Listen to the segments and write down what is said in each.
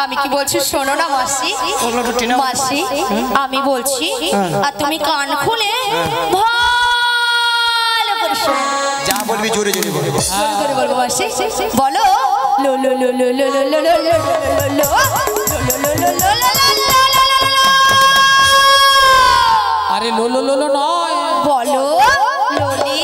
আমি কি বলছি শোনো না মাসি মাসি আমি বলছি আর তুমি কান খুলে ভালো করে শোনো যা বলবি জোরে জোরে বলবো জোরে করে বলবো মাসি বলো লো লো লো লো লো লো লো লো লো লো আরে লো লো লো লো নয় বলো লোলি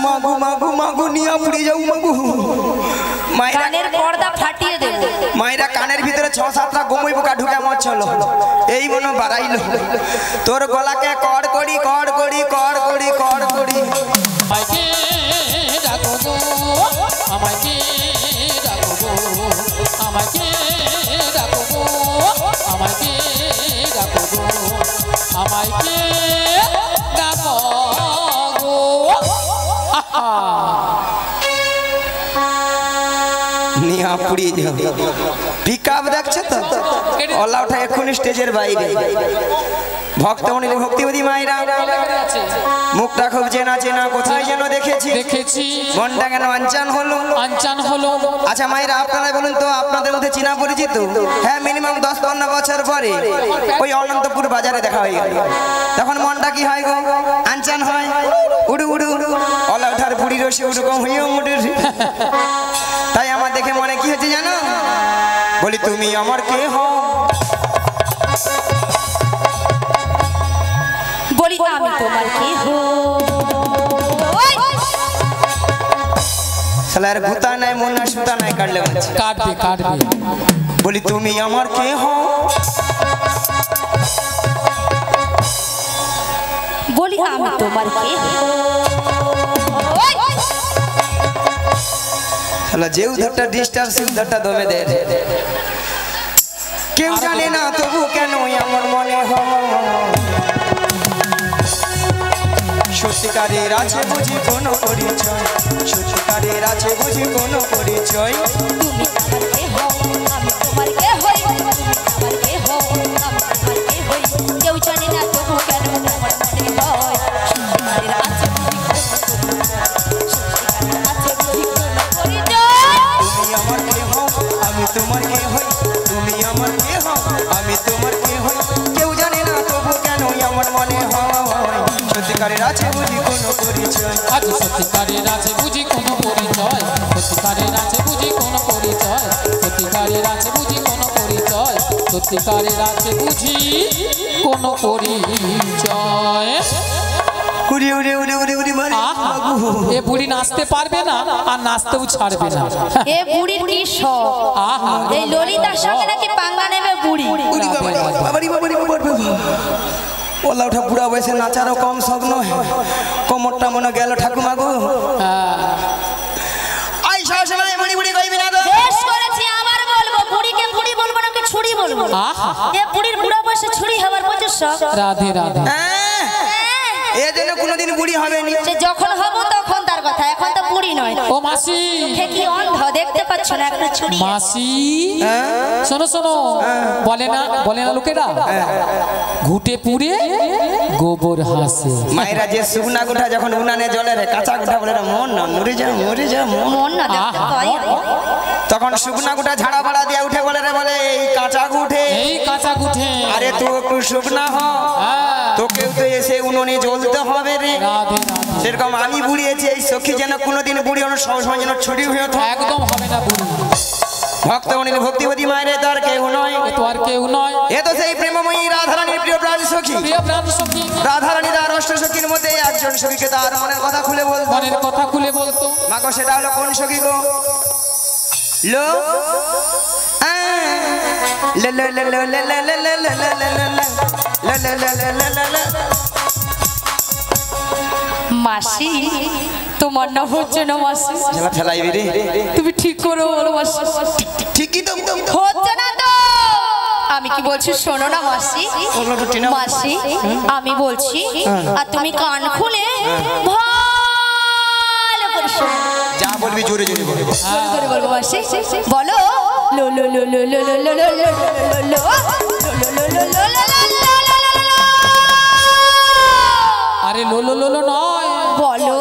মাগু মাগু মাগু নিয়া পুড়ে যাও মাগু কানের পর্দা ফাটিয়ে দেব মায়েরা কানের ভিতরে ৬-৭টা গোমই পোকা ঢুকে মরছিল এই মনে বাড়াইল তোর গলাকে কড় করি কড় করি কড় করি কড় করি আমাকে ডাকো গো আমাকে ডাকো গো আমাকে ডাকো গো আমাকে ডাকো গো আমাকে ডাকো গো নিয়া পুড়িয়ে যাও পিকআপ দেখছো তো ওলা ওঠা এক্ষুনি স্টেজের বাইরে ভক্তমণি ভক্তিবতী মায়েরা মুখটা খুব চেনা চেনা কোথায় যেন দেখেছি মনটা কেন আনচান হলো আচ্ছা মায়েরা আপনারা বলুন তো আপনাদের মধ্যে চেনা পরিচিত হ্যাঁ মিনিমাম 10-15 বছর পরে ওই অনন্তপুর বাজারে দেখা হয়ে গেল তখন মনটা কি হয় গো আনচান হয় উড়ু উড়ু ওলা ওঠার বুড়ি রসে উড়ুকম হইও মুড়ি তাই আমার দেখে মনে কি হচ্ছে জানো বলি তুমি আমার কে হও বলি আমি তোমার কি হো সালার ভূতা নাই মোনা সুতা নাই কাটলে কাটবে বলি তুমি আমার কে হও বলি আমি তোমার কি হো সালা যে উধারটা ডিস্টার্ব সে উধারটা দমে দেয় কেউ জানে না তবু কেন আমার মনে হয় সত্যিকারের আছে বুঝি কোনো পরিচয় সত্যিকারের আছে বুঝি কোনো পরিচয় তুমি আমার কে হো আমি তোমার কে হই তুমি আমার কে হো আমি তোমার কে হই কেউ জানে না তবু কেন আমার মনে হয় সত্যিকারের আছে বুঝি কোনো পরিচয় তুমি আমার কে হও আমি তোমার কে হই তুমি আমার কে হও আমি তোমার কে হই কেউ জানে না তবু কেন আমার মনে হয় সত্যিকারের আছে বুঝি কোনো পরিচয় আজ সত্যিকারের আছে বুঝি কোনো পরিচয় সত্যিকারের আছে বুঝি কোনো পরিচয় সত্যিকারের আছে বুঝি কোনো পরিচয় সত্যিকারের আছে বুঝি কোনো পরিচয় উড়ি উড়ি উড়ি উড়ি উড়ি মারি এ বুড়ি নাচতে পারবে না আর নাচতেও ছাড়বে না এ বুড়ির কি শখ এই ললিতার সঙ্গে নাকি পাঙ্গা নেবে বুড়ি উড়ি বাবারি বাবারি বাবারি বাবারি ওলা ওঠা বুড়া বয়সে নাচারও কম শখ নয় কোমরটা মনে গেল ঠাকুমা গো আই সাহস নাই বুড়ি বুড়ি কইবি না তো বেশ করেছি আবার বলবো বুড়িকে বুড়ি বলবো নাকি ছুরি বলবো এ বুড়ির বুড়া বয়সে ছুরি হবার প্রচুর শখ রাধে রাধে এর জন্য কোনোদিন বুড়ি হবে না সে যখন হব তখন তার কথা এখন তো বুড়ি নয় ও মাসি চোখে কি অন্ধ দেখতে পাচ্ছ না একটা ছুরি মাসি শোনো শোনো বলে না লোকেরা ঘুটে পুড়ে গোবর হাসে মায়েরা যে শুকনা গুঠা যখন উনানে জলে রে কাঁচা গুঠা বলে মন না মরে যা মন না দেখতে পাই তখন শুকনা গুঠা ঝাড়া বাড়া দিয়ে উঠে বলে রে বলে এই কাঁচা গুঠে আরে তুই একটু শুকনা হ তোকেও তো এসে উনুনে জ্বলতে হবে রে সেরকম আমি বুড়িয়েছি এই সখী যেন কোনোদিন বুড়ি অনু সবসময় যেন ছুটি হয়ে থাকে একদম হবে না বুড়ি ভক্তমণি ভক্তিবতী মায়ের তো আর কেউ নয় এ তো সেই প্রেমময়ী রাধারানীর প্রিয় প্রাণ সখী রাধারানী তার অষ্ট সখীর মধ্যে একজন সখীকে তার মনের কথা খুলে বলতো মাগো সেটা হলো কোন সখী গো লো মাসি তোমার না হচ্ছে না মাসি ফেলাইবি রে তুমি ঠিক করে বলো মাসি ঠিকই তো হচ্ছে না তো আমি কি বলছি শোনো না মাসি মাসি আমি বলছি আর তুমি কান খুলে ভালো করে শোনো যা বলবি জোরে জোরে বলবো জোরে করে বলবো মাসি বলো লো লো লো লো লো লো লো লো লো লো আরে লো লো লো লো নয় বলো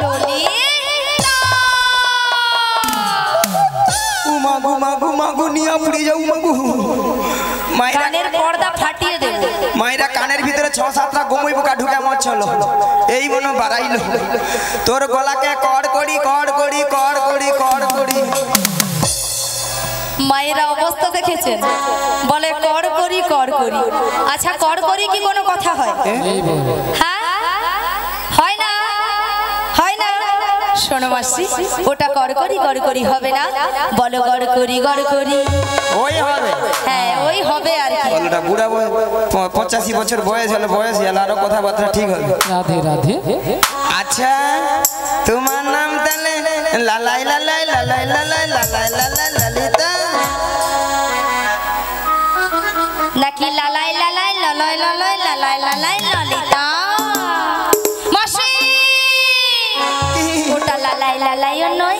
ললিতা মাগু মাগু মাগু নিয়া পুড়ে যাও মাগু মায়েরা কানের পর্দা ফাটিয়ে দেব মায়েরা কানের ভিতরে 6-7টা গোমই পোকা ঢুকে আমার চলো এই মনে বাড়াইলো তোর গলাকে কড় করি কড় করি কড় করি কড় করি মায়েরা অবস্থা দেখেছেন বলে কর করি কর করি আচ্ছা কর করি কি কোনো কথা হয় হ্যাঁ হয় না হয় না শোনো মাসি ওটা কর করি হবে না বলো কর করি ওই হবে হ্যাঁ ওই হবে আর কি বলটা বুড়া 85 বছর বয়স হলো আরো কথাবার্তা ঠিক হবে রাধে রাধে আচ্ছা তোমার নাম তাহলে লালাই লালাই লালাই লালাই লালাই লালাই ললিতা নাকি লালাই লালাই লালাই লালাই লালাই লালাই ললিতা মাসি ওটা লালাই লালাই নয়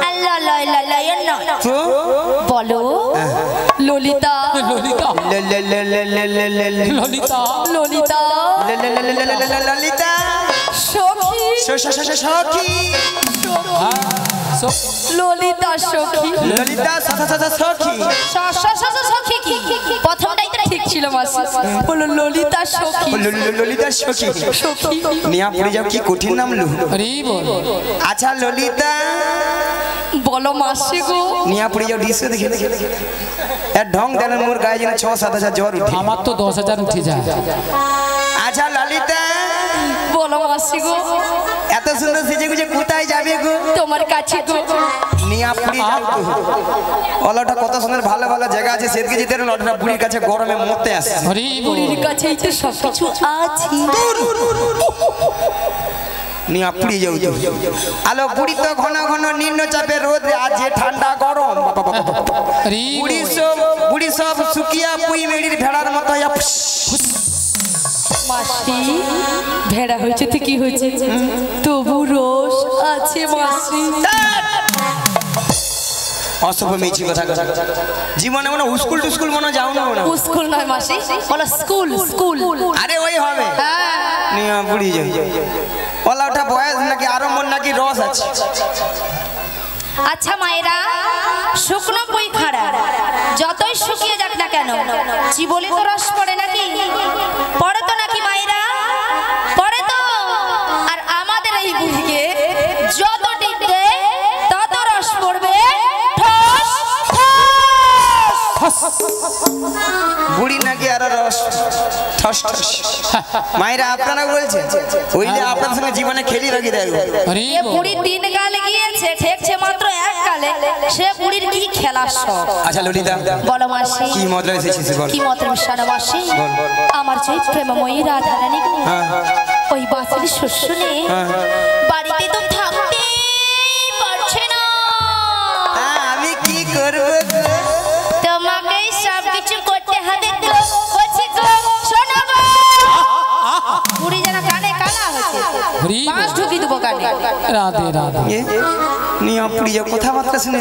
আর লালাই লালাই নয় তো বলো ললিতা ললিতা ললিতা ললিতা ললিতা ললিতা সখী সখী ললিতা সখী ললিতা সখী সখী কি প্রথমটাই তো ঠিক ছিল মাসি বলো ললিতা সখী ললিতা সখী সখী নিয়া পড়ে যাও কি কঠিন নাম লু হরি বল আচ্ছা ললিতা বলো মাসি গো নিয়া পড়ে যাও ডিসে দেখে এর ঢং দেন মোর গায়ে যেন 6-7 হাজার জ্বর উঠে আমার তো 10,000 উঠে যায় আচ্ছা ললিতা বলো মাসি গো এত সুন্দর সেজে গুজে কোথায় যাবে গো তোমার কাছে গো নিয়া পুরি যাও তো অলটা কত সুন্দর ভালো ভালো জায়গা আছে সেদিকে যেতে লটা বুড়ির কাছে গরমে মরতে আসে হরি বল বুড়ির কাছেই তো সবকিছু আছে নিয়া পুরি যাও তো আলো বুড়ি তো ঘন ঘন নিম্ন চাপে রোদ আজ যে ঠান্ডা গরম হরি বুড়ি সব শুকিয়া পুই মেড়ির ভেড়ার মতো মাসি ভেড়া হয়েছে তো কি হয়েছে তবু রোষ আছে মাসি অসভ্য মেয়েছি কথা জীবনে মনে স্কুল টুস্কুল মনে যাও না মনে স্কুল নয় মাসি বলো স্কুল আরে ওই হবে হ্যাঁ নিয়া পুরি যাও ওলা ওটা বয়স নাকি আরো মন নাকি রস আছে আচ্ছা মায়েরা শুকনো বই খাড়া যতই শুকিয়ে যাক না কেন জীবনে তো রস পড়ে নাকি পড়ে তো নাকি মায়েরা পড়ে তো আর আমাদের এই বুড়িকে যত টিপবে তত রস পড়বে ঠস ঠস বুড়ি নাকি আরো রস ঠস ঠস মায়েরা আপনারা বলছেন ওইলে আপনার সঙ্গে জীবনে খেলি রাখি দেয় হরি এ বল বুড়ি 3 গালে গিয়েছে ঠেকছে মাত্র 1 গালে সে বুড়ির কি খেলা সব আচ্ছা ললিতা বলো মাসি কি মতলব এসেছিস বল কি মতলব সারা মাসি আমার যে প্রেমময়ী রাধারানী ওই বাতিল শস্য নিয়ে বাড়িতে তো থাকতে পারছে না আমি কি করব তোমাকে সব কিছু করতে হবে গো বলছি গো শোনো গো বুড়ি যেন কানে কালা হচ্ছে হরি পাঁচ ঢুকি দেবো কানে রাধে রাধে নিয়া পুরি যাও কথাবার্তা শুনে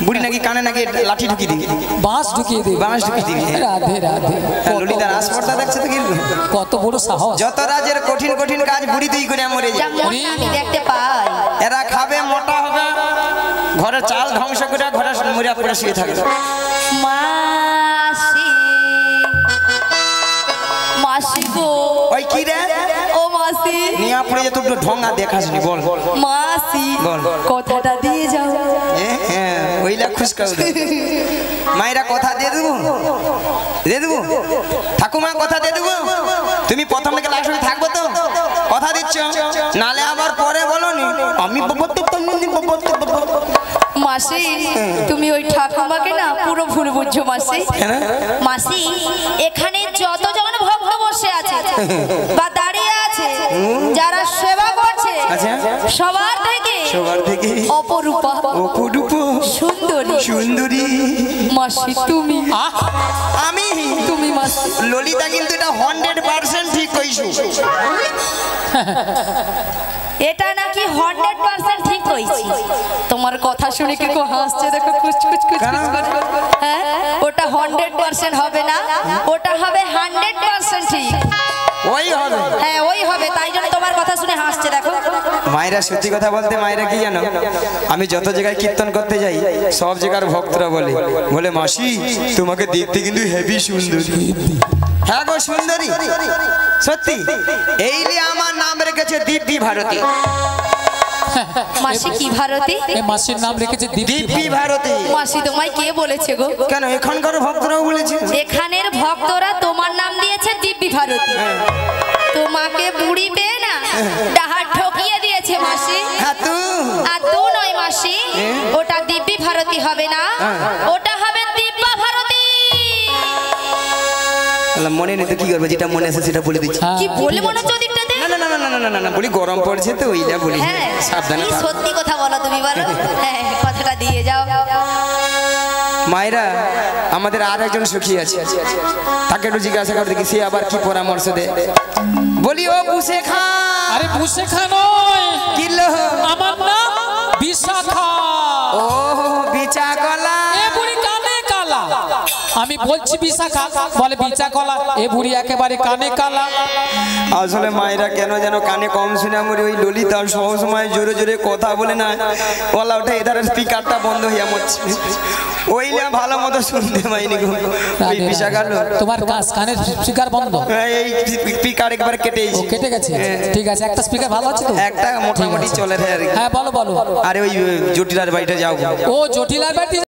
বুড়ি নাকি কানে নাকি লাঠি ঢুকি দিবি বাঁশ ঢুকিয়ে দে বাঁশ ঢুকি দিবি রাধে রাধে ললিতা রাসপর্দা দেখছে তো কিন্তু কত বড় সাহস যত রাজের কঠিন কঠিন কাজ বুড়ি তুই করে মরে যায় যেমন আমি দেখতে পাই এরা খাবে মোটা হবে ঘরে চাল ধ্বংস করে ঘরে মরিয়া পড়ে শুয়ে থাকবে মাসি মাসি গো ওই কি রে ও মাসি নিয়া পড়ে যে তুই ঢঙ্গা দেখাসনি বল মাসি বল। কথাটা দিয়ে যাও হ্যাঁ ওইলা খুশকাউ মায়েরা কথা দিয়ে দেবো ঠাকুমা কথা দিয়ে দেবো তুমি প্রথম থেকে লাস্ট অবধি থাকবো তো কথা দিচ্ছ নালে আবার পরে বলো নি আমি মাসি তুমি ওই ঠাকুমাকে না পুরো ভুল বুঝছো মাসি মাসি এখানে যতজন ভক্ত বসে আছে বা দাঁড়িয়ে আছে যারা সেবা করছে আচ্ছা। সবার থেকে অপরূপা সুন্দরী মাসি তুমি আমি মাসি ললিতা কিন্তু এটা 100% ঠিক কইছো এটা নাকি 100% ঠিক কইছি তোমার কথা শুনে কি কো হাসছে দেখো কুচ কুচ কুচ কুচ হ্যাঁ ওটা 100% হবে না ওটা হবে 100% ঠিক ওই হবে। হ্যাঁ ওই হবে, তাই জন্য তোমার কথা শুনে হাসছে দেখো। মায়েরা সত্যি কথা বলতে মায়েরা কি জানো, আমি যত জায়গায় কীর্তন করতে যাই সব জায়গার ভক্তরা বলে বলে মাসি তোমাকে দেখতে কিন্তু হেভি সুন্দরী। হ্যাঁ গো সুন্দরী সত্যি, এই নিয়ে আমার নাম রেখেছে দিব্যি ভারতী। মাসি কি ভারতী? এই মাসির নাম রেখেছে দিব্যি ভারতী। মাসি তোমায় কে বলেছে গো? কেন এখানকার ভক্তরাও বলেছে? এখানের ভক্তরা তোমার নাম দিয়েছে দিব্যি ভারতী। তোমাকে বুড়ি পেয়ে না ডাহার ঠকিয়ে দিয়েছে মাসি। হ্যাঁ তুই আর তু নয় মাসি, ওটা দিব্যি ভারতী হবে না, ওটা হবে দিব্যা ভারতী। মনে নেই তো কি করবো, যেটা মনে আছে সেটা বলে দিচ্ছি। কি বলে মনে হচ্ছে ওদিকটাতে? না না না না না না না বলি গরম পড়ছে তো ওইটা বলি। হ্যাঁ সাবধানে কি থাক। সত্যি কথা বলো তুমি, বলো হ্যাঁ কথাটা দিয়ে যাও। মায়েরা আমাদের আর একজন সখী আছে, তাকে একটু জিজ্ঞাসা করে দেখি সে আবার কি পরামর্শ দেয়। বলি ও বুসে খা। আরে বুসে খা নয়, কিলো আমার নাম বিশাখা। ও বিচা গলা। এ বুড়ি কানে কালা। আমি বলছি বিশাখা, বলে বিচা কলা। এ বুড়ি একেবারে কানে কালা। আসলে মায়েরা কেন যেন কানে কম শুনে আমার ওই ললিতা সব সময় জোরে জোরে কথা বলে না, ওলা ওঠে এধারে স্পিকারটা বন্ধ হইয়া মরছে, ওইলা ভালো মতো শুনতে পাইনি গো। ওই পিসা গেল তোমার কানের স্পিকার বন্ধ, এই স্পিকার একবার কেটেইছে। কেটে গেছে, ঠিক আছে। একটা স্পিকার ভালো আছে তো? একটা মোটামুটি চলে রে আর কি। হ্যাঁ বলো বলো। আরে ওই জটিলার বাড়িটা যাও। ও জটিলার বাড়ি